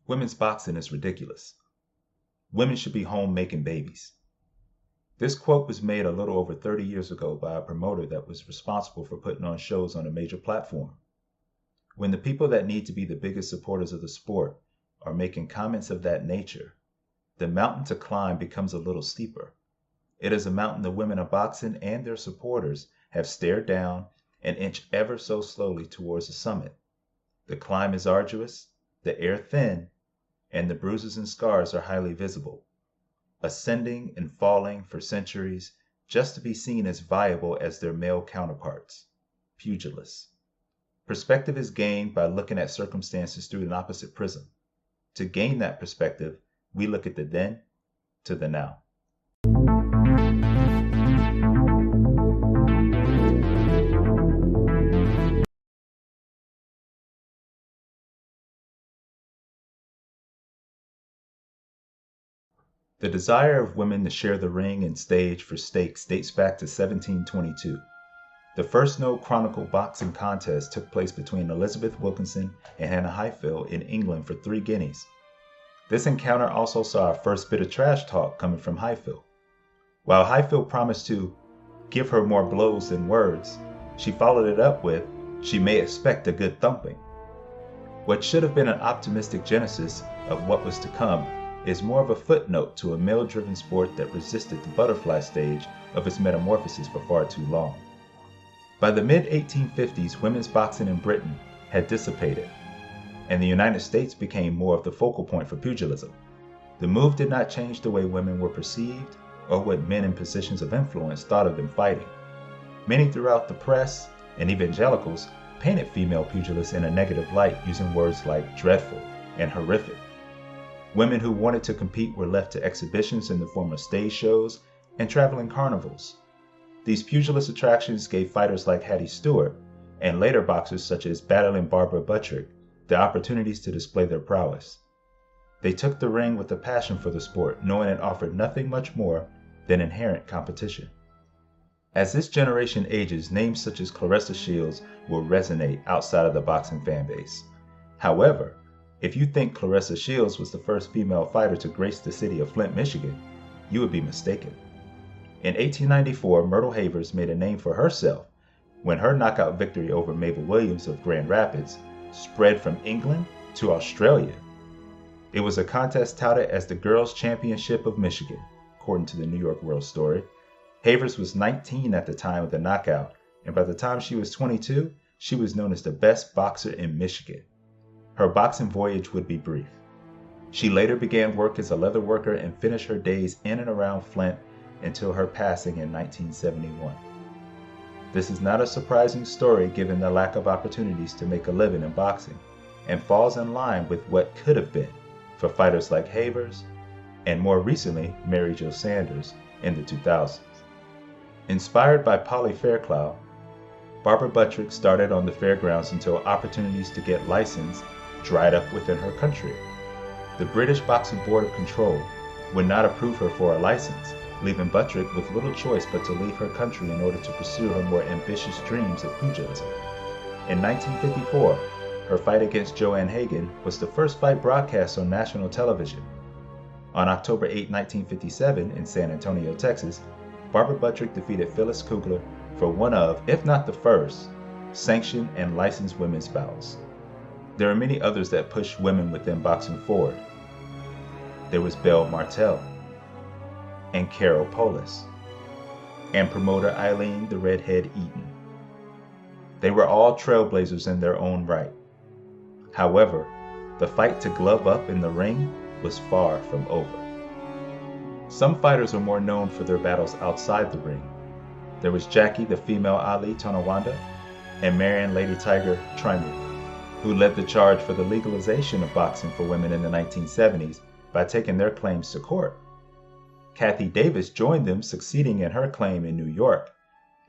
Women's boxing is ridiculous. Women should be home making babies. This quote was made a little over 30 years ago by a promoter that was responsible for putting on shows on a major platform. When the people that need to be the biggest supporters of the sport are making comments of that nature, the mountain to climb becomes a little steeper. It is a mountain the women of boxing and their supporters have stared down and inched ever so slowly towards the summit. The climb is arduous, the air thin, and the bruises and scars are highly visible, ascending and falling for centuries just to be seen as viable as their male counterparts, pugilists. Perspective is gained by looking at circumstances through an opposite prism. To gain that perspective, we look at the then to the now. The desire of women to share the ring and stage for stakes dates back to 1722. The first known chronicled boxing contest took place between Elizabeth Wilkinson and Hannah Highfield in England for 3 guineas. This encounter also saw our first bit of trash talk coming from Highfield. While Highfield promised to give her more blows than words, she followed it up with, "She may expect a good thumping." What should have been an optimistic genesis of what was to come is more of a footnote to a male-driven sport that resisted the butterfly stage of its metamorphosis for far too long. By the mid-1850s, women's boxing in Britain had dissipated, and the United States became more of the focal point for pugilism. The move did not change the way women were perceived or what men in positions of influence thought of them fighting. Many throughout the press and evangelicals painted female pugilists in a negative light using words like dreadful and horrific. Women who wanted to compete were left to exhibitions in the form of stage shows and traveling carnivals. These pugilist attractions gave fighters like Hattie Stewart and later boxers such as battling Barbara Buttrick the opportunities to display their prowess. They took the ring with a passion for the sport, knowing it offered nothing much more than inherent competition. As this generation ages, names such as Claressa Shields will resonate outside of the boxing fan base. However, if you think Claressa Shields was the first female fighter to grace the city of Flint, Michigan, you would be mistaken. In 1894, Myrtle Havers made a name for herself when her knockout victory over Mabel Williams of Grand Rapids spread from England to Australia. It was a contest touted as the Girls' Championship of Michigan, according to the New York World Story. Havers was 19 at the time of the knockout, and by the time she was 22, she was known as the best boxer in Michigan. Her boxing voyage would be brief. She later began work as a leather worker and finished her days in and around Flint until her passing in 1971. This is not a surprising story given the lack of opportunities to make a living in boxing, and falls in line with what could have been for fighters like Havers and more recently Mary Jo Sanders in the 2000s. Inspired by Polly Fairclough, Barbara Buttrick started on the fairgrounds until opportunities to get licensed dried up within her country. The British Boxing Board of Control would not approve her for a license, leaving Buttrick with little choice but to leave her country in order to pursue her more ambitious dreams of pugilism. In 1954, her fight against Joanne Hagan was the first fight broadcast on national television. On October 8, 1957, in San Antonio, Texas, Barbara Buttrick defeated Phyllis Kugler for one of, if not the first, sanctioned and licensed women's bouts. There are many others that pushed women within boxing forward. There was Belle Martel, and Carol Polis, and promoter Eileen the Redhead Eaton. They were all trailblazers in their own right. However, the fight to glove up in the ring was far from over. Some fighters are more known for their battles outside the ring. There was Jackie the female Ali Tonawanda and Marion Lady Tiger Trimer, who led the charge for the legalization of boxing for women in the 1970s by taking their claims to court. Kathy Davis joined them, succeeding in her claim in New York,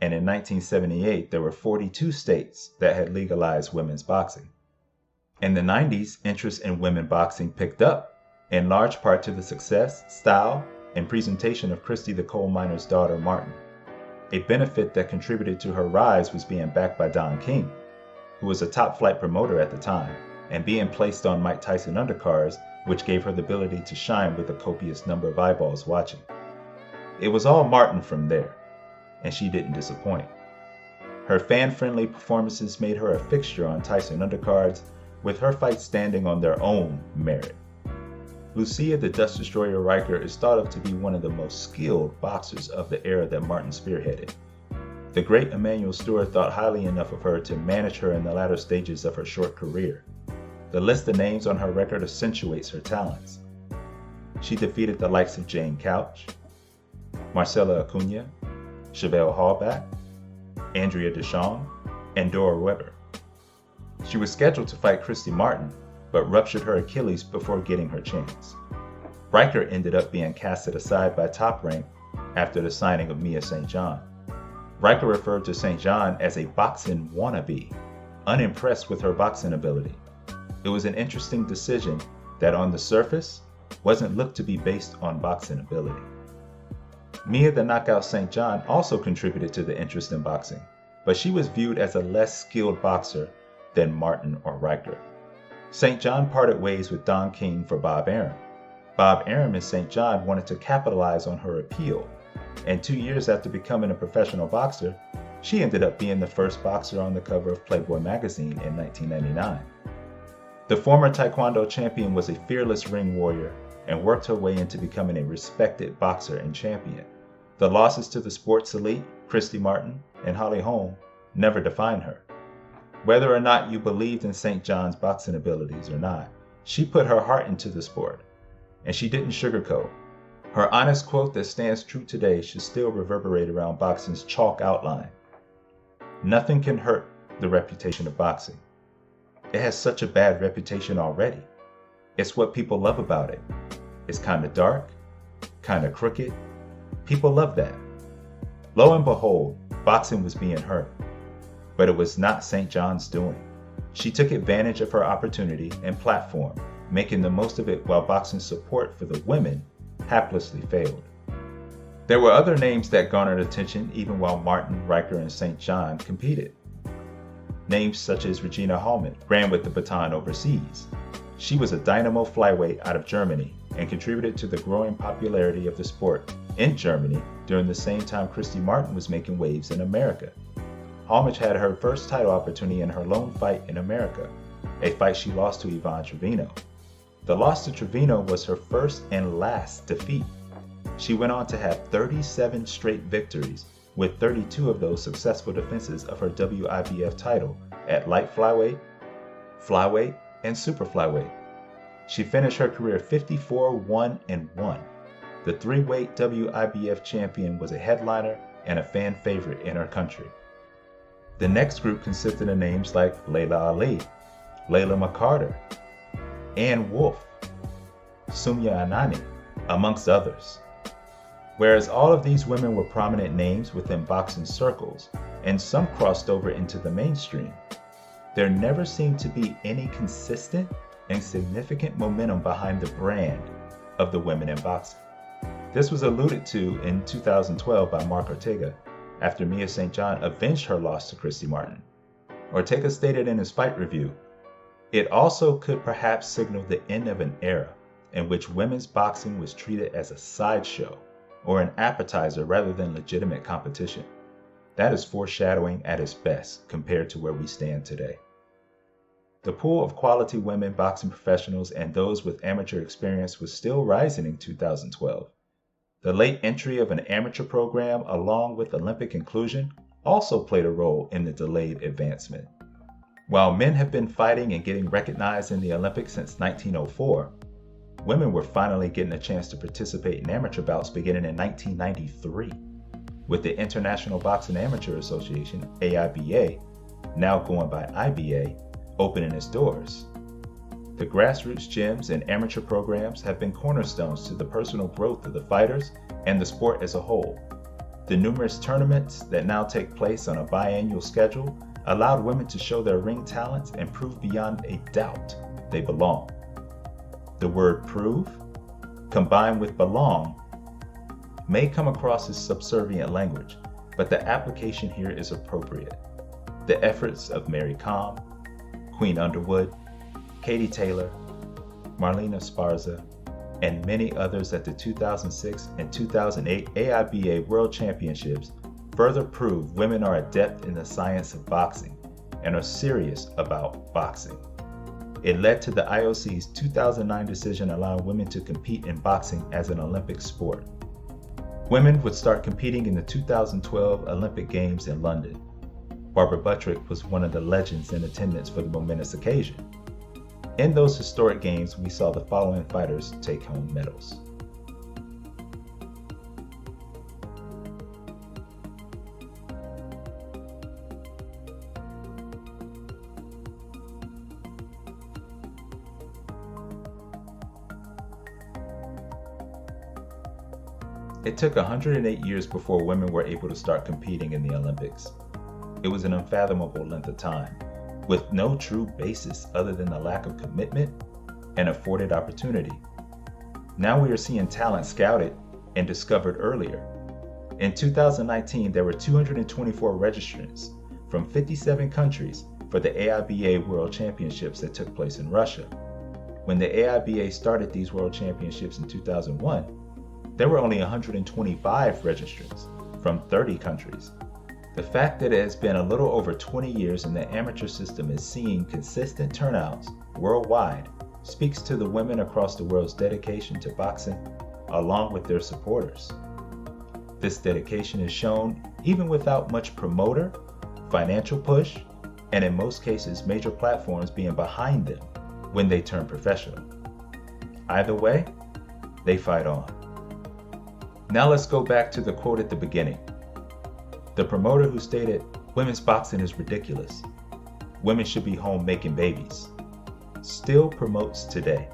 and in 1978 there were 42 states that had legalized women's boxing. In the 90s, interest in women boxing picked up, in large part to the success, style, and presentation of Christy the coal miner's daughter Martin. A benefit that contributed to her rise was being backed by Don King, who was a top-flight promoter at the time, and being placed on Mike Tyson undercards which gave her the ability to shine with a copious number of eyeballs watching. It was all Martin from there, and she didn't disappoint. Her fan-friendly performances made her a fixture on Tyson undercards, with her fights standing on their own merit. Lucia the Dust Destroyer Riker is thought of to be one of the most skilled boxers of the era that Martin spearheaded. The great Emanuel Stewart thought highly enough of her to manage her in the latter stages of her short career. The list of names on her record accentuates her talents. She defeated the likes of Jane Couch, Marcela Acuna, Chevelle Hallback, Andrea Deschamps, and Dora Weber. She was scheduled to fight Christy Martin, but ruptured her Achilles before getting her chance. Riker ended up being casted aside by Top Rank after the signing of Mia St. John. Riker referred to St. John as a boxing wannabe, unimpressed with her boxing ability. It was an interesting decision that on the surface wasn't looked to be based on boxing ability. Mia the Knockout St. John also contributed to the interest in boxing, but she was viewed as a less skilled boxer than Martin or Riker. St. John parted ways with Don King for Bob Arum. Bob Arum and St. John wanted to capitalize on her appeal, and 2 years after becoming a professional boxer, she ended up being the first boxer on the cover of Playboy magazine in 1999. The former Taekwondo champion was a fearless ring warrior and worked her way into becoming a respected boxer and champion. The losses to the sports elite, Christy Martin and Holly Holm, never defined her. Whether or not you believed in St. John's boxing abilities or not, she put her heart into the sport, and she didn't sugarcoat. Her honest quote that stands true today should still reverberate around boxing's chalk outline. Nothing can hurt the reputation of boxing. It has such a bad reputation already. It's what people love about it. It's kind of dark, kind of crooked. People love that. Lo and behold, boxing was being hurt. But it was not St. John's doing. She took advantage of her opportunity and platform, making the most of it while boxing's support for the women haplessly failed. There were other names that garnered attention even while Martin, Riker, and St. John competed. Names such as Regina Hallman ran with the baton overseas. She was a dynamo flyweight out of Germany and contributed to the growing popularity of the sport in Germany during the same time Christy Martin was making waves in America. Hallman had her first title opportunity in her lone fight in America, a fight she lost to Yvonne Trevino. The loss to Trevino was her first and last defeat. She went on to have 37 straight victories, with 32 of those successful defenses of her WIBF title at light flyweight, flyweight, and super flyweight. She finished her career 54-1-1. The three-weight WIBF champion was a headliner and a fan favorite in her country. The next group consisted of names like Layla Ali, Layla McCarter, Ann Wolfe, Sumya Anani, amongst others. Whereas all of these women were prominent names within boxing circles, and some crossed over into the mainstream, there never seemed to be any consistent and significant momentum behind the brand of the women in boxing. This was alluded to in 2012 by Mark Ortega, after Mia St. John avenged her loss to Christy Martin. Ortega stated in his fight review, "It also could perhaps signal the end of an era in which women's boxing was treated as a sideshow or an appetizer rather than legitimate competition. That is foreshadowing at its best compared to where we stand today." The pool of quality women boxing professionals and those with amateur experience was still rising in 2012. The late entry of an amateur program along with Olympic inclusion also played a role in the delayed advancement. While men have been fighting and getting recognized in the Olympics since 1904, women were finally getting a chance to participate in amateur bouts beginning in 1993, with the International Boxing Amateur Association, AIBA, now going by IBA, opening its doors. The grassroots gyms and amateur programs have been cornerstones to the personal growth of the fighters and the sport as a whole. The numerous tournaments that now take place on a biannual schedule allowed women to show their ring talents and prove beyond a doubt they belong. The word prove, combined with belong, may come across as subservient language, but the application here is appropriate. The efforts of Mary Kom, Queen Underwood, Katie Taylor, Marlena Sparza, and many others at the 2006 and 2008 AIBA World Championships further prove women are adept in the science of boxing and are serious about boxing. It led to the IOC's 2009 decision allowing women to compete in boxing as an Olympic sport. Women would start competing in the 2012 Olympic Games in London. Barbara Buttrick was one of the legends in attendance for the momentous occasion. In those historic games, we saw the following fighters take home medals. It took 108 years before women were able to start competing in the Olympics. It was an unfathomable length of time, with no true basis other than the lack of commitment and afforded opportunity. Now we are seeing talent scouted and discovered earlier. In 2019, there were 224 registrants from 57 countries for the AIBA World Championships that took place in Russia. When the AIBA started these World Championships in 2001, there were only 125 registrants from 30 countries. The fact that it has been a little over 20 years and the amateur system is seeing consistent turnouts worldwide speaks to the women across the world's dedication to boxing, along with their supporters. This dedication is shown even without much promoter, financial push, and in most cases major platforms being behind them when they turn professional. Either way, they fight on. Now let's go back to the quote at the beginning. The promoter who stated, "Women's boxing is ridiculous. Women should be home making babies," still promotes today.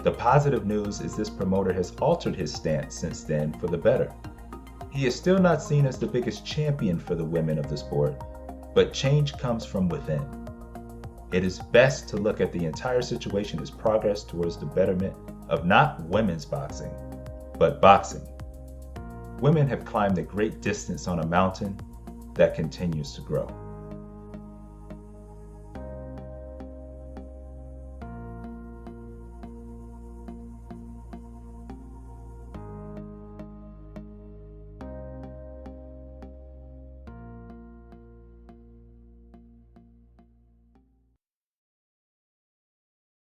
The positive news is this promoter has altered his stance since then for the better. He is still not seen as the biggest champion for the women of the sport, but change comes from within. It is best to look at the entire situation as progress towards the betterment of not women's boxing, but boxing. Women have climbed a great distance on a mountain that continues to grow.